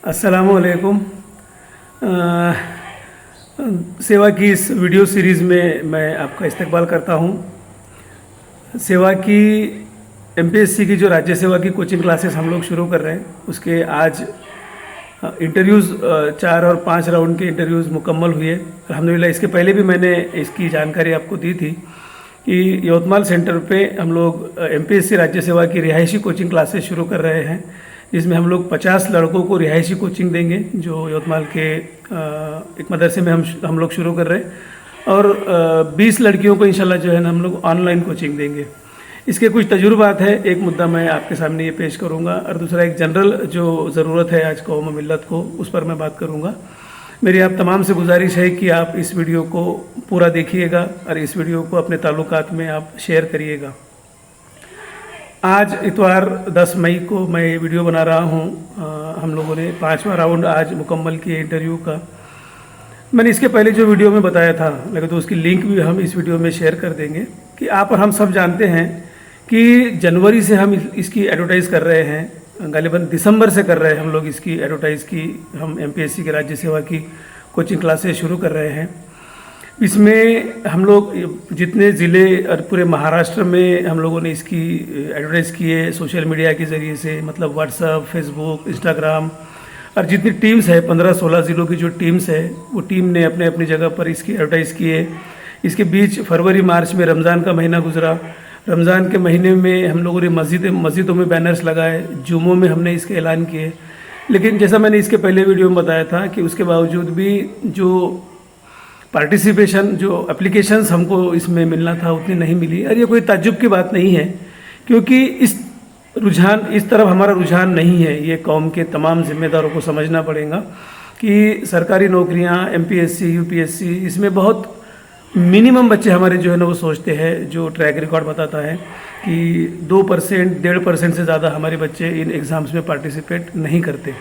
अस्सलामुअलैकुम। सेवा की इस वीडियो सीरीज़ में मैं आपका इस्तकबाल करता हूँ। सेवा की एमपीएससी की जो राज्य सेवा की कोचिंग क्लासेस हम लोग शुरू कर रहे हैं, उसके आज इंटरव्यूज़ 4 और 5 राउंड के इंटरव्यूज़ मुकम्मल हुए अल्हम्दुलिल्लाह। इसके पहले भी मैंने इसकी जानकारी आपको दी थी कि यवतमाल सेंटर पे हम लोग एमपीएससी राज्य सेवा की रिहायशी कोचिंग क्लासेस शुरू कर रहे हैं, जिसमें हम लोग 50 लड़कों को रिहायशी कोचिंग देंगे जो यवतमाल के एक मदरसे में हम लोग शुरू कर रहे हैं, और 20 लड़कियों को इंशाल्लाह जो है ना हम लोग ऑनलाइन कोचिंग देंगे। इसके कुछ तजुर्बात है, एक मुद्दा मैं आपके सामने ये पेश करूंगा और दूसरा एक जनरल जो ज़रूरत है आज कौम मिल्लत को, उस पर मैं बात करूंगा। मेरी आप तमाम से गुजारिश है कि आप इस वीडियो को पूरा देखिएगा और इस वीडियो को अपने ताल्लुकात में आप शेयर करिएगा। आज इतवार 10 मई को मैं ये वीडियो बना रहा हूँ। हम लोगों ने 5वां राउंड आज मुकम्मल किए इंटरव्यू का। मैंने इसके पहले जो वीडियो में बताया था, लेकिन तो उसकी लिंक भी हम इस वीडियो में शेयर कर देंगे कि आप और हम सब जानते हैं कि जनवरी से हम इसकी एडवर्टाइज़ कर रहे हैं, गालिबन दिसंबर से कर रहे हैं हम लोग इसकी एडवर्टाइज़ की। हम एमपीएससी की राज्य सेवा की कोचिंग क्लासेस शुरू कर रहे हैं। इसमें हम लोग जितने ज़िले और पूरे महाराष्ट्र में हम लोगों ने इसकी एडवर्टाइज़ किए सोशल मीडिया के ज़रिए से, मतलब व्हाट्सअप, फेसबुक, इंस्टाग्राम, और जितनी टीम्स है 15-16 ज़िलों की जो टीम्स है वो टीम ने अपने अपनी जगह पर इसकी एडवर्टाइज़ किए। इसके बीच फरवरी मार्च में रमज़ान का महीना गुजरा। रमज़ान के महीने में हम लोगों ने मस्जिदों में बैनर्स लगाए, जुम्मों में हमने इसके ऐलान किए। लेकिन जैसा मैंने इसके पहले वीडियो में बताया था कि उसके बावजूद भी जो पार्टिसिपेशन, जो एप्लीकेशंस हमको इसमें मिलना था उतनी नहीं मिली। और ये कोई ताज्जुब की बात नहीं है, क्योंकि इस तरफ हमारा रुझान नहीं है। ये कौम के तमाम जिम्मेदारों को समझना पड़ेगा कि सरकारी नौकरियां, एमपीएससी, यूपीएससी, इसमें बहुत मिनिमम बच्चे हमारे जो है ना वो सोचते हैं, जो ट्रैक रिकॉर्ड बताता है कि 2%, 1.5% से ज़्यादा हमारे बच्चे इन एग्ज़ाम्स में पार्टिसिपेट नहीं करते।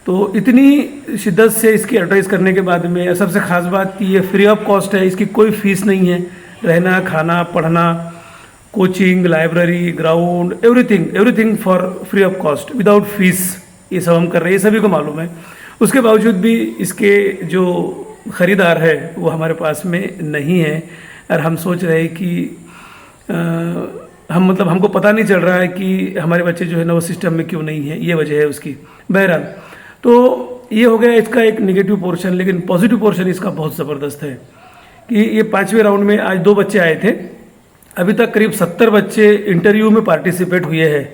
तो इतनी शिद्दत से इसकी एडवर्टाइज़ करने के बाद में सबसे ख़ास बात कि ये फ्री ऑफ कॉस्ट है, इसकी कोई फ़ीस नहीं है। रहना, खाना, पढ़ना, coaching, library, ground, everything for free of cost, without fees, ये सब हम कर रहे हैं, ये सभी को मालूम है। उसके बावजूद भी इसके जो ख़रीदार है वो हमारे पास में नहीं है, और हम सोच रहे हैं कि हमको पता नहीं चल रहा है कि हमारे बच्चे जो है ना वो सिस्टम में क्यों नहीं है, ये वजह है उसकी। बहरहाल, तो ये हो गया इसका एक नेगेटिव पोर्शन। लेकिन पॉजिटिव पोर्शन इसका बहुत ज़बरदस्त है कि ये 5वें राउंड में आज 2 बच्चे आए थे। अभी तक करीब 70 बच्चे इंटरव्यू में पार्टिसिपेट हुए हैं।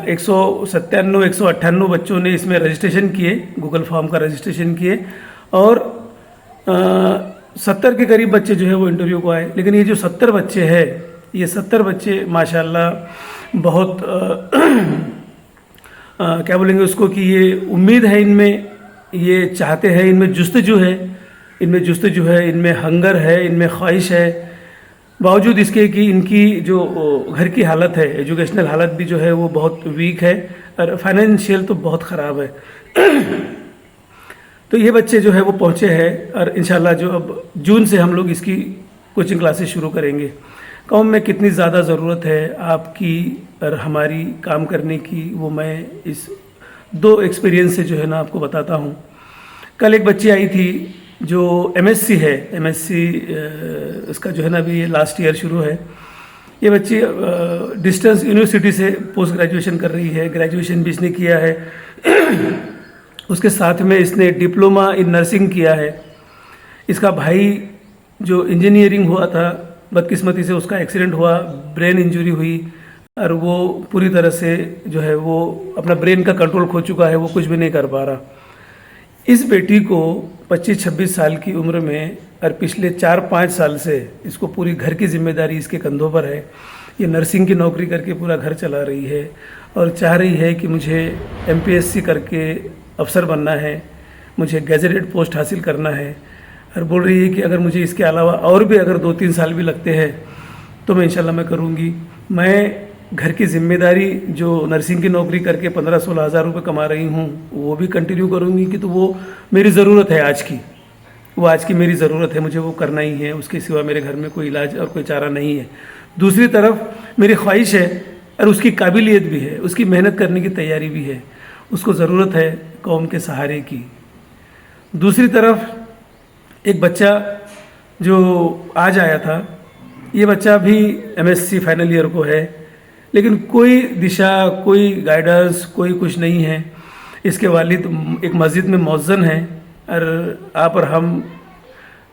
197-198 बच्चों ने इसमें रजिस्ट्रेशन किए, गूगल फॉर्म का रजिस्ट्रेशन किए, और 70 के करीब बच्चे जो है वो इंटरव्यू को आए। लेकिन ये जो 70 बच्चे हैं, ये 70 बच्चे माशाल्लाह बहुत क्या बोलेंगे उसको, कि ये उम्मीद है इनमें, ये चाहते हैं, इनमें जुस्तजू है, इनमें हंगर है, इनमें ख्वाहिश है। बावजूद इसके कि इनकी जो घर की हालत है, एजुकेशनल हालत भी जो है वो बहुत वीक है, और फाइनेंशियल तो बहुत ख़राब है। तो ये बच्चे जो है वो पहुँचे हैं, और इंशाल्लाह जो अब जून से हम लोग इसकी कोचिंग क्लासेस शुरू करेंगे। कौम में कितनी ज़्यादा ज़रूरत है आपकी और हमारी काम करने की, वो मैं इस 2 एक्सपीरियंस से जो है ना आपको बताता हूँ। कल एक बच्ची आई थी जो एमएससी है, एमएससी इसका जो है ना अभी ये लास्ट ईयर शुरू है। ये बच्ची डिस्टेंस यूनिवर्सिटी से पोस्ट ग्रेजुएशन कर रही है, ग्रेजुएशन भी इसने किया है। उसके साथ में इसने डिप्लोमा इन नर्सिंग किया है। इसका भाई जो इंजीनियरिंग हुआ था, बदकिस्मती से उसका एक्सीडेंट हुआ, ब्रेन इंजरी हुई, और वो पूरी तरह से जो है वो अपना ब्रेन का कंट्रोल खो चुका है, वो कुछ भी नहीं कर पा रहा। इस बेटी को 25-26 साल की उम्र में, और पिछले 4-5 साल से इसको पूरी घर की जिम्मेदारी इसके कंधों पर है। ये नर्सिंग की नौकरी करके पूरा घर चला रही है, और चाह रही है कि मुझे एमपीएससी करके अफसर बनना है, मुझे गैजेटेड पोस्ट हासिल करना है, और बोल रही है कि अगर मुझे इसके अलावा और भी अगर 2-3 साल भी लगते हैं तो मैं इंशाल्लाह मैं करूँगी। मैं घर की जिम्मेदारी जो नर्सिंग की नौकरी करके 15-16 हज़ार रुपये कमा रही हूँ वो भी कंटिन्यू करूँगी, कि तो वो मेरी ज़रूरत है आज की, वो आज की मेरी ज़रूरत है, मुझे वो करना ही है, उसके सिवा मेरे घर में कोई इलाज और कोई चारा नहीं है। दूसरी तरफ मेरी ख्वाहिश है और उसकी काबिलियत भी है, उसकी मेहनत करने की तैयारी भी है। उसको ज़रूरत है कौम के सहारे की। दूसरी तरफ एक बच्चा जो आज आया था, ये बच्चा भी एमएससी फाइनल ईयर को है, लेकिन कोई दिशा, कोई गाइडेंस, कोई कुछ नहीं है। इसके वालिद एक मस्जिद में मौज़्ज़िन हैं, और आप और हम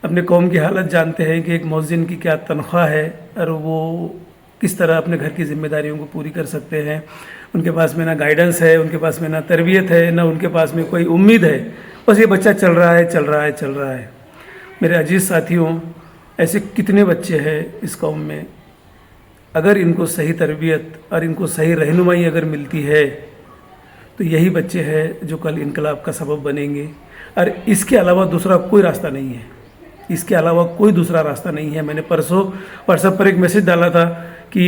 अपने कौम की हालत जानते हैं कि एक मौज़्ज़िन की क्या तनख्वाह है और वो किस तरह अपने घर की जिम्मेदारियों को पूरी कर सकते हैं। उनके पास में ना गाइडेंस है, उनके पास में ना तरबियत है, ना उनके पास में कोई उम्मीद है। बस ये बच्चा चल रहा है, चल रहा है, चल रहा है। मेरे अजीज़ साथियों, ऐसे कितने बच्चे हैं इस कौम में, अगर इनको सही तरबियत और इनको सही रहनुमाई अगर मिलती है तो यही बच्चे हैं जो कल इनकलाब का सबब बनेंगे। और इसके अलावा दूसरा कोई रास्ता नहीं है, इसके अलावा कोई दूसरा रास्ता नहीं है। मैंने परसों व्हाट्सएप पर एक मैसेज डाला था कि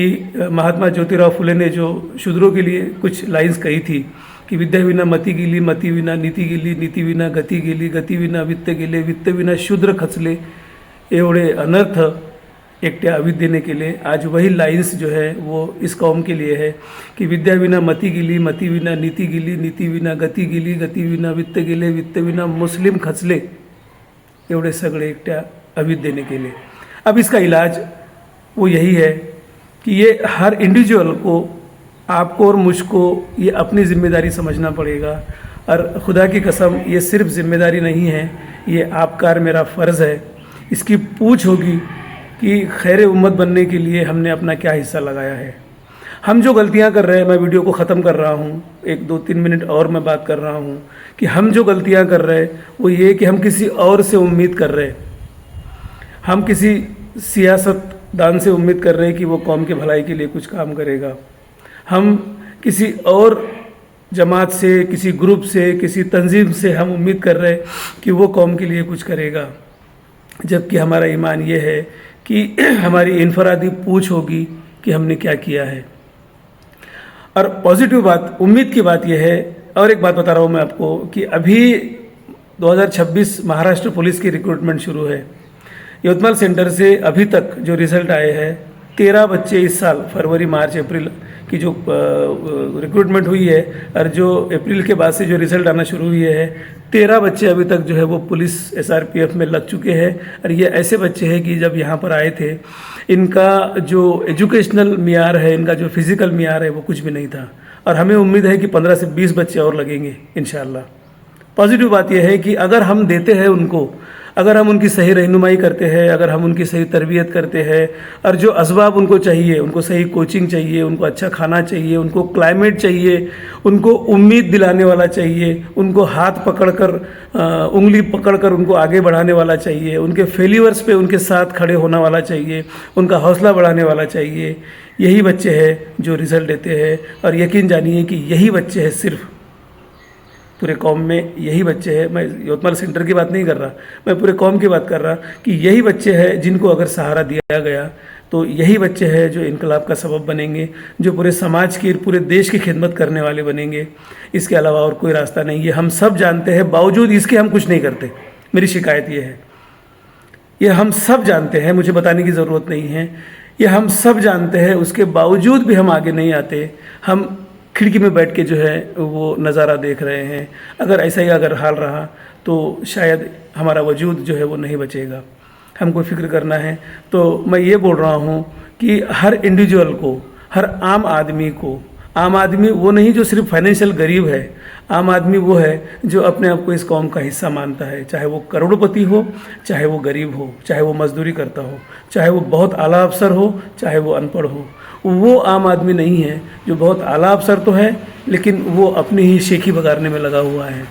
महात्मा ज्योतिराव फुले ने जो शूद्रों के लिए कुछ लाइंस कही थी कि विद्या विना मती गेली, मती विना नीति गेली, नीति विना गती गेली, गती विना वित्त गेले, वित्त विना शूद्र खचले, एवढे अनर्थ एकट्या अविद्येने केले। आज वही लाइंस जो है वो इस कौम के लिए है कि विद्या विना मती गेली, मती विना नीति गेली, नीति विना गती गेली, गती विना वित्त गेले, वित्त विना मुस्लिम खचले, एवढे सगळे एकट्या अविद्येने केले। अब इसका इलाज वो यही है कि ये हर इंडिविजुअल को, आपको और मुझको, ये अपनी ज़िम्मेदारी समझना पड़ेगा। और खुदा की कसम, ये सिर्फ ज़िम्मेदारी नहीं है, ये आपका और मेरा फ़र्ज़ है। इसकी पूछ होगी कि खैर उम्मत बनने के लिए हमने अपना क्या हिस्सा लगाया है। हम जो गलतियां कर रहे हैं, मैं वीडियो को ख़त्म कर रहा हूं, 1-2-3 मिनट और मैं बात कर रहा हूं कि हम जो गलतियां कर रहे हैं वो ये कि हम किसी और से उम्मीद कर रहे हैं, हम किसी सियासतदान से उम्मीद कर रहे हैं कि वो कौम के भलाई के लिए कुछ काम करेगा। हम किसी और जमात से, किसी ग्रुप से, किसी तंजीम से हम उम्मीद कर रहे हैं कि वो कौम के लिए कुछ करेगा, जबकि हमारा ईमान ये है कि हमारी इनफरादी पूछ होगी कि हमने क्या किया है। और पॉजिटिव बात, उम्मीद की बात यह है, और एक बात बता रहा हूँ मैं आपको कि अभी 2026 महाराष्ट्र पुलिस की रिक्रूटमेंट शुरू है। यवतमाल सेंटर से अभी तक जो रिज़ल्ट आए हैं, 13 बच्चे इस साल फरवरी, मार्च, अप्रैल की जो रिक्रूटमेंट हुई है और जो अप्रैल के बाद से जो रिज़ल्ट आना शुरू हुई है, 13 बच्चे अभी तक जो है वो पुलिस SRPF में लग चुके हैं। और ये ऐसे बच्चे हैं कि जब यहाँ पर आए थे, इनका जो एजुकेशनल मियार है, इनका जो फिज़िकल मियार है, वो कुछ भी नहीं था। और हमें उम्मीद है कि 15 से 20 बच्चे और लगेंगे इंशाल्लाह। पॉजिटिव बात यह है कि अगर हम देते हैं उनको, अगर हम उनकी सही रहनुमाई करते हैं, अगर हम उनकी सही तरबियत करते हैं, और जो असबाब उनको चाहिए, उनको सही कोचिंग चाहिए, उनको अच्छा खाना चाहिए, उनको क्लाइमेट चाहिए, उनको उम्मीद दिलाने वाला चाहिए, उनको हाथ पकड़कर, उंगली पकड़कर उनको आगे बढ़ाने वाला चाहिए, उनके फेल्यूअर्स पे उनके साथ खड़े होने वाला चाहिए, उनका हौसला बढ़ाने वाला चाहिए, यही बच्चे हैं जो रिज़ल्ट देते हैं। और यकीन जानिए कि यही बच्चे हैं, सिर्फ पूरे कौम में यही बच्चे हैं। मैं यवतमाल सेंटर की बात नहीं कर रहा, मैं पूरे कौम की बात कर रहा कि यही बच्चे हैं जिनको अगर सहारा दिया गया तो यही बच्चे हैं जो इनकलाब का सबब बनेंगे, जो पूरे समाज की, पूरे देश की खिदमत करने वाले बनेंगे। इसके अलावा और कोई रास्ता नहीं है। हम सब जानते हैं, बावजूद इसके हम कुछ नहीं करते। मेरी शिकायत ये है, ये हम सब जानते हैं, मुझे बताने की ज़रूरत नहीं है, ये हम सब जानते हैं, उसके बावजूद भी हम आगे नहीं आते। हम खिड़की में बैठ के जो है वो नज़ारा देख रहे हैं। अगर ऐसा ही अगर हाल रहा तो शायद हमारा वजूद जो है वो नहीं बचेगा। हमको फिक्र करना है। तो मैं ये बोल रहा हूँ कि हर इंडिविजुअल को, हर आम आदमी को, आम आदमी वो नहीं जो सिर्फ फाइनेंशियल गरीब है, आम आदमी वो है जो अपने आप को इस कौम का हिस्सा मानता है, चाहे वो करोड़पति हो, चाहे वो गरीब हो, चाहे वो मजदूरी करता हो, चाहे वो बहुत आला अफसर हो, चाहे वो अनपढ़ हो। वो आम आदमी नहीं है जो बहुत आला अफसर तो है लेकिन वो अपनी ही शेखी बगारने में लगा हुआ है।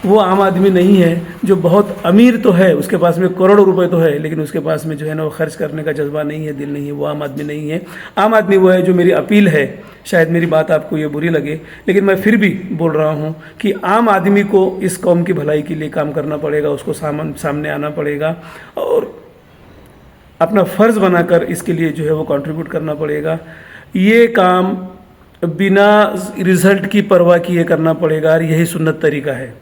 वो आम आदमी नहीं है जो बहुत अमीर तो है, उसके पास में करोड़ों रुपए तो है, लेकिन उसके पास में जो है ना वो खर्च करने का जज्बा नहीं है, दिल नहीं है। वो आम आदमी नहीं है। आम आदमी वो है जो, मेरी अपील है, शायद मेरी बात आपको ये बुरी लगे लेकिन मैं फिर भी बोल रहा हूँ कि आम आदमी को इस कौम की भलाई के लिए काम करना पड़ेगा, उसको सामने आना पड़ेगा और अपना फ़र्ज़ बनाकर इसके लिए जो है वो कंट्रीब्यूट करना पड़ेगा। ये काम बिना रिज़ल्ट की परवाह किए करना पड़ेगा और यही सुन्नत तरीका है।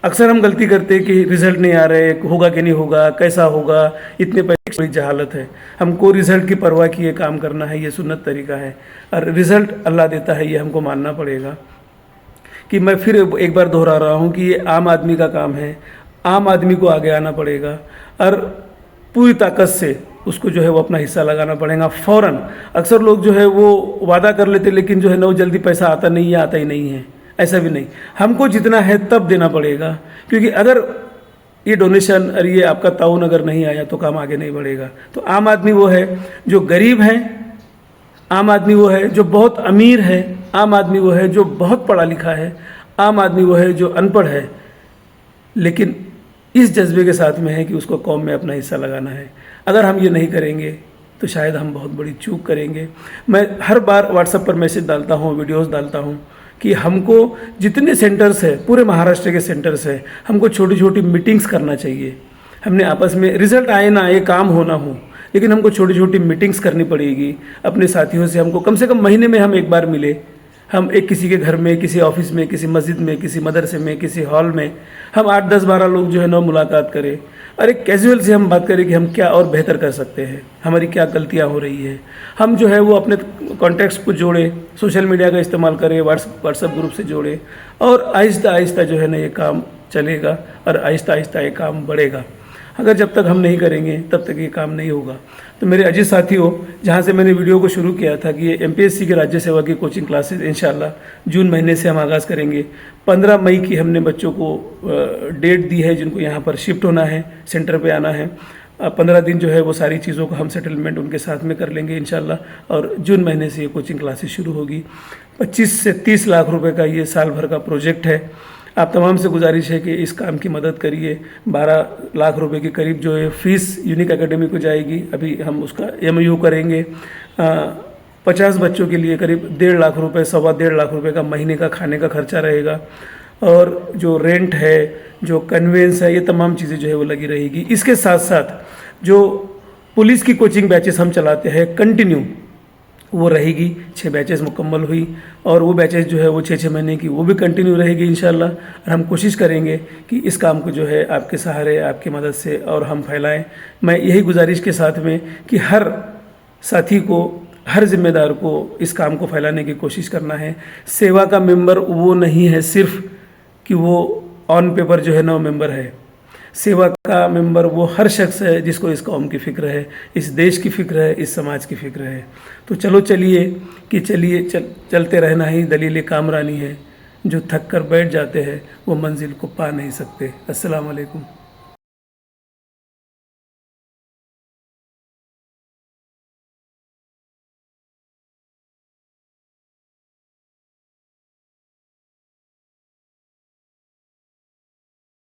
अक्सर हम गलती करते हैं कि रिज़ल्ट नहीं आ रहे, होगा कि नहीं होगा, कैसा होगा, इतने पैसे की जहालत है। हमको रिज़ल्ट की परवाह किए काम करना है, ये सुन्नत तरीका है। और रिज़ल्ट अल्लाह देता है, ये हमको मानना पड़ेगा कि मैं फिर एक बार दोहरा रहा हूँ कि ये आम आदमी का काम है, आम आदमी को आगे आना पड़ेगा और पूरी ताकत से उसको जो है वो अपना हिस्सा लगाना पड़ेगा फ़ौरन। अक्सर लोग जो है वो वादा कर लेते लेकिन जो है ना वो जल्दी पैसा आता नहीं है, आता ही नहीं है। ऐसा भी नहीं, हमको जितना है तब देना पड़ेगा, क्योंकि अगर ये डोनेशन और ये आपका ताउन अगर नहीं आया तो काम आगे नहीं बढ़ेगा। तो आम आदमी वो है जो गरीब है, आम आदमी वो है जो बहुत अमीर है, आम आदमी वो है जो बहुत पढ़ा लिखा है, आम आदमी वो है जो अनपढ़ है, लेकिन इस जज्बे के साथ में है कि उसको कौम में अपना हिस्सा लगाना है। अगर हम ये नहीं करेंगे तो शायद हम बहुत बड़ी चूक करेंगे। मैं हर बार व्हाट्सएप पर मैसेज डालता हूँ, वीडियोस डालता हूँ कि हमको जितने सेंटर्स है, पूरे महाराष्ट्र के सेंटर्स है, हमको छोटी छोटी मीटिंग्स करना चाहिए। हमने आपस में रिजल्ट आए ना आए, काम होना हो, लेकिन हमको छोटी छोटी मीटिंग्स करनी पड़ेगी अपने साथियों से। हमको कम से कम महीने में हम एक बार मिले, हम एक किसी के घर में, किसी ऑफिस में, किसी मस्जिद में, किसी मदरसे में, किसी हॉल में हम 8, 10, 12 लोग जो है ना मुलाकात करें और एक कैजुअल से हम बात करें कि हम क्या और बेहतर कर सकते हैं, हमारी क्या गलतियां हो रही है। हम जो है वो अपने कॉन्टैक्ट्स को जोड़े, सोशल मीडिया का इस्तेमाल करें, व्हाट्सएप ग्रुप से जोड़े, और आहिस्ता आहिस्ता जो है ना ये काम चलेगा और आहिस्ता आहिस्ता ये काम बढ़ेगा। अगर जब तक हम नहीं करेंगे तब तक ये काम नहीं होगा। तो मेरे अजीज साथियों, जहाँ से मैंने वीडियो को शुरू किया था कि ये एमपीएससी की राज्य सेवा की कोचिंग क्लासेस इंशाल्लाह जून महीने से हम आगाज़ करेंगे। 15 मई की हमने बच्चों को डेट दी है जिनको यहाँ पर शिफ्ट होना है, सेंटर पे आना है। 15 दिन जो है वो सारी चीज़ों को हम सेटलमेंट उनके साथ में कर लेंगे इंशाल्लाह, और जून महीने से ये कोचिंग क्लासेस शुरू होगी। 25 से 30 लाख रुपए का ये साल भर का प्रोजेक्ट है। आप तमाम से गुजारिश है कि इस काम की मदद करिए। 12 लाख रुपए के करीब जो है फीस यूनिक एकेडमी को जाएगी। अभी हम उसका MOU करेंगे। 50 बच्चों के लिए करीब 1.5 लाख रुपए, 1.25 लाख रुपए का महीने का खाने का खर्चा रहेगा, और जो रेंट है, जो कन्वेंस है, ये तमाम चीज़ें जो है वो लगी रहेगी। इसके साथ साथ जो पुलिस की कोचिंग बैचेस हम चलाते हैं कंटिन्यू, वो रहेगी। 6 बैचेस मुकम्मल हुई, और वो बैचेस जो है वो 6-6 महीने की वो भी कंटिन्यू रहेगी इंशाल्लाह। और हम कोशिश करेंगे कि इस काम को जो है आपके सहारे, आपकी मदद से और हम फैलाएं। मैं यही गुजारिश के साथ में कि हर साथी को, हर जिम्मेदार को इस काम को फैलाने की कोशिश करना है। सेवा का मेंबर वो नहीं है सिर्फ कि वो ऑन पेपर जो है ना मेंबर है। सेवा का मेंबर वो हर शख्स है जिसको इस कौम की फ़िक्र है, इस देश की फ़िक्र है, इस समाज की फ़िक्र है। तो चलते रहना ही दलील कामरानी है। जो थक कर बैठ जाते हैं वो मंजिल को पा नहीं सकते। अस्सलाम वालेकुम।